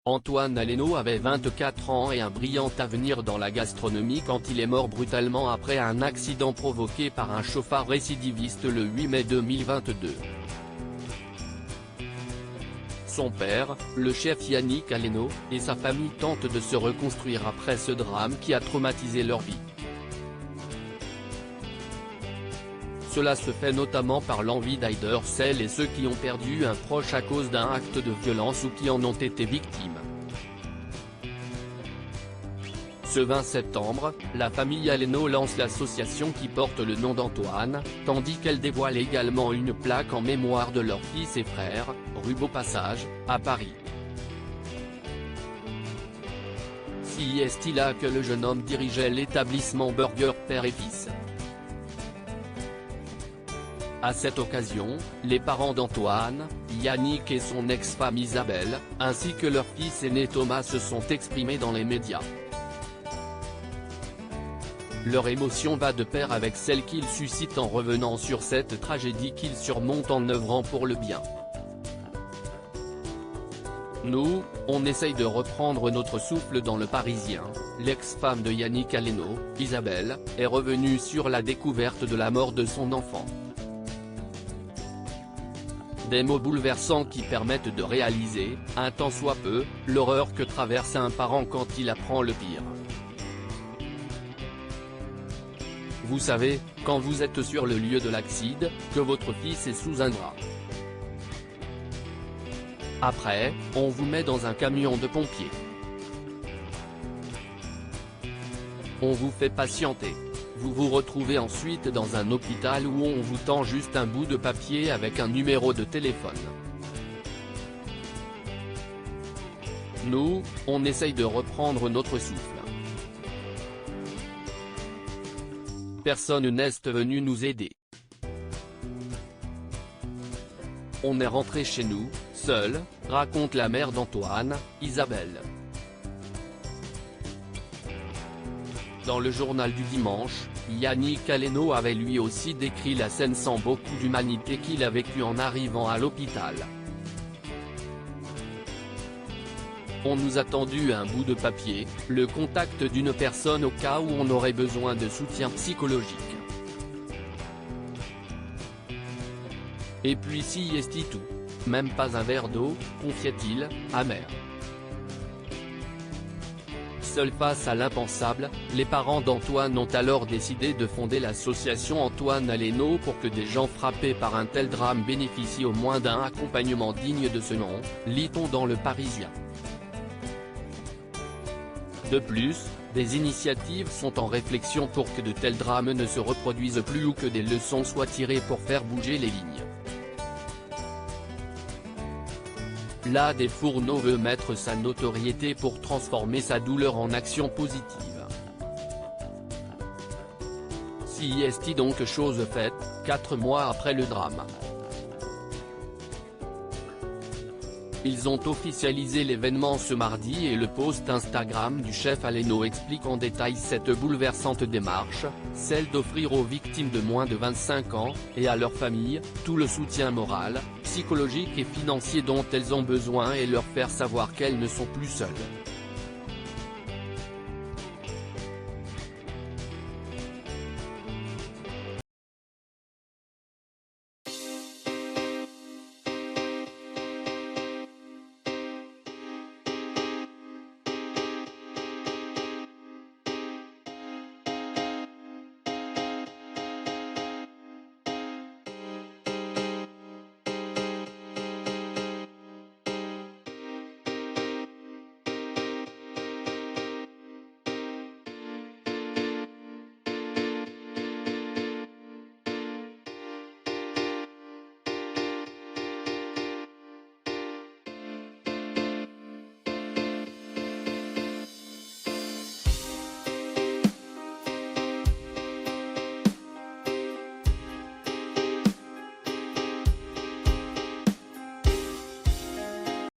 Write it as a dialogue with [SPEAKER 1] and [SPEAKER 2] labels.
[SPEAKER 1] Antoine Aleno avait 24 ans et un brillant avenir dans la gastronomie quand il est mort brutalement après un accident provoqué par un chauffard récidiviste le 8 mai 2022. Son père, le chef Yannick Aleno, et sa famille tentent de se reconstruire après ce drame qui a traumatisé leur vie. Cela se fait notamment par l'envie d'aider celles et ceux qui ont perdu un proche à cause d'un acte de violence ou qui en ont été victimes. Ce 20 septembre, la famille Aleno lance l'association qui porte le nom d'Antoine, tandis qu'elle dévoile également une plaque en mémoire de leur fils et frère, rue Beaupassage, à Paris. Si est-il là que le jeune homme dirigeait l'établissement Burger Père et Fils. À cette occasion, les parents d'Antoine, Yannick et son ex-femme Isabelle, ainsi que leur fils aîné Thomas se sont exprimés dans les médias. Leur émotion va de pair avec celle qu'ils suscitent en revenant sur cette tragédie qu'ils surmontent en œuvrant pour le bien. Nous, on essaye de reprendre notre souffle dans Le Parisien. L'ex-femme de Yannick Aleno, Isabelle, est revenue sur la découverte de la mort de son enfant. Des mots bouleversants qui permettent de réaliser, un tant soit peu, l'horreur que traverse un parent quand il apprend le pire. Vous savez, quand vous êtes sur le lieu de l'accident, que votre fils est sous un drap. Après, on vous met dans un camion de pompiers. On vous fait patienter. Vous vous retrouvez ensuite dans un hôpital où on vous tend juste un bout de papier avec un numéro de téléphone. Nous, on essaye de reprendre notre souffle. Personne n'est venu nous aider. On est rentré chez nous, seul, raconte la mère d'Antoine, Isabelle. Dans le journal du dimanche, Yannick Aleno avait lui aussi décrit la scène sans beaucoup d'humanité qu'il a vécue en arrivant à l'hôpital. On nous a tendu un bout de papier, le contact d'une personne au cas où on aurait besoin de soutien psychologique. Et puis si est tout. Même pas un verre d'eau, confiait-il, amer. Seuls face à l'impensable, les parents d'Antoine ont alors décidé de fonder l'association Antoine Aleno pour que des gens frappés par un tel drame bénéficient au moins d'un accompagnement digne de ce nom, lit-on dans Le Parisien. De plus, des initiatives sont en réflexion pour que de tels drames ne se reproduisent plus ou que des leçons soient tirées pour faire bouger les lignes. La des Fourneaux veut mettre sa notoriété pour transformer sa douleur en action positive. Si est donc chose faite, 4 mois après le drame. Ils ont officialisé l'événement ce mardi et le post Instagram du chef Aleno explique en détail cette bouleversante démarche, celle d'offrir aux victimes de moins de 25 ans, et à leurs familles, tout le soutien moral, psychologique et financier dont elles ont besoin et leur faire savoir qu'elles ne sont plus seules.